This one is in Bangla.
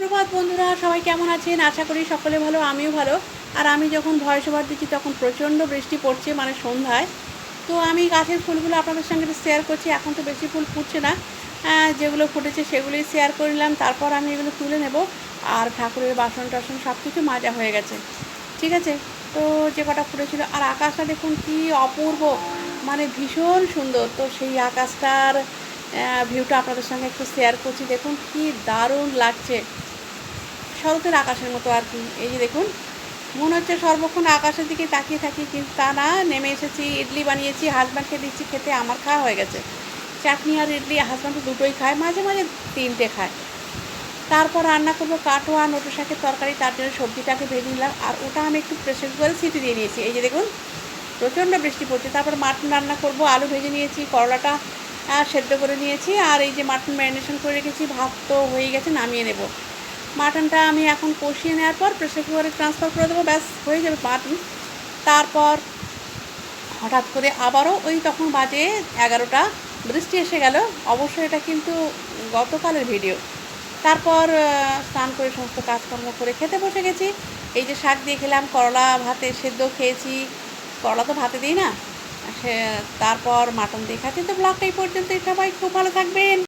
সুপ্রভাত বন্ধুরা, সবাই কেমন আছেন? আশা করি সকলে ভালো, আমিও ভালো। আর আমি যখন ভয়েস ওভার দিচ্ছি তখন প্রচণ্ড বৃষ্টি পড়ছে, মানে সন্ধ্যায়। তো আমি গাছের ফুলগুলো আপনাদের সঙ্গে একটু শেয়ার করছি। এখন তো বেশি ফুল ফুটছে না, যেগুলো ফুটেছে সেগুলোই শেয়ার করে নিলাম। তারপর আমি এগুলো তুলে নেব। আর ঠাকুরের বাসন টাসন সব কিছু মাজা হয়ে গেছে, ঠিক আছে। তো যে কটা ফুটেছিল, আর আকাশটা দেখুন কি অপূর্ব, মানে ভীষণ সুন্দর। তো সেই আকাশটার ভিউটা আপনাদের সঙ্গে একটু শেয়ার করছি। দেখুন কি দারুণ লাগছে, শরতের আকাশের মতো আর কি। এই যে দেখুন, মনে হচ্ছে সর্বক্ষণ আকাশের দিকে তাকিয়ে থাকি, কিন্তু তা না। নেমে এসেছি, ইডলি বানিয়েছি, হাজব্যান্ডকে দিচ্ছি খেতে, আমার খাওয়া হয়ে গেছে। চাটনি আর ইডলি হাজব্যান্ড তো দুটোই খায়, মাঝে মাঝে তিনটে খায়। তারপর রান্না করবো কাটোয়া নোটো শাকের তরকারি, তার জন্য সবজিটাকে ভেজে নিলাম। আর ওটা আমি একটু প্রেসার কুকারে সিটি দিয়ে নিয়েছি। এই যে দেখুন, প্রচণ্ড বৃষ্টি পড়ছে। তারপর মাটন রান্না করব, আলু ভেজে নিয়েছি, করলাটা সেদ্ধ করে নিয়েছি। আর এই যে মাটন ম্যারিনেশন করে রেখেছি, ভাত তো হয়ে গেছে, নামিয়ে নেব। মাটনটা আমি এখন কষিয়ে নেওয়ার পর প্রেসার কুকারে ট্রান্সফার করে দেবো, ব্যাস হয়ে যাবে মাটন। তারপর হঠাৎ করে আবারও ওই তখন বাজে 11টা, বৃষ্টি এসে গেল। অবশ্যই এটা কিন্তু গতকালের ভিডিও। তারপর স্নান করে সমস্ত কাজকর্ম করে খেতে বসে গেছি। এই যে শাক দিয়ে খেলাম, করলা ভাতে সেদ্ধ খেয়েছি, করলা তো ভাতে দিই না সে। তারপর মাটন দিয়ে খাচ্ছি। তো ব্লগটা এই পর্যন্তই, সবাই খুব ভালো থাকবেন।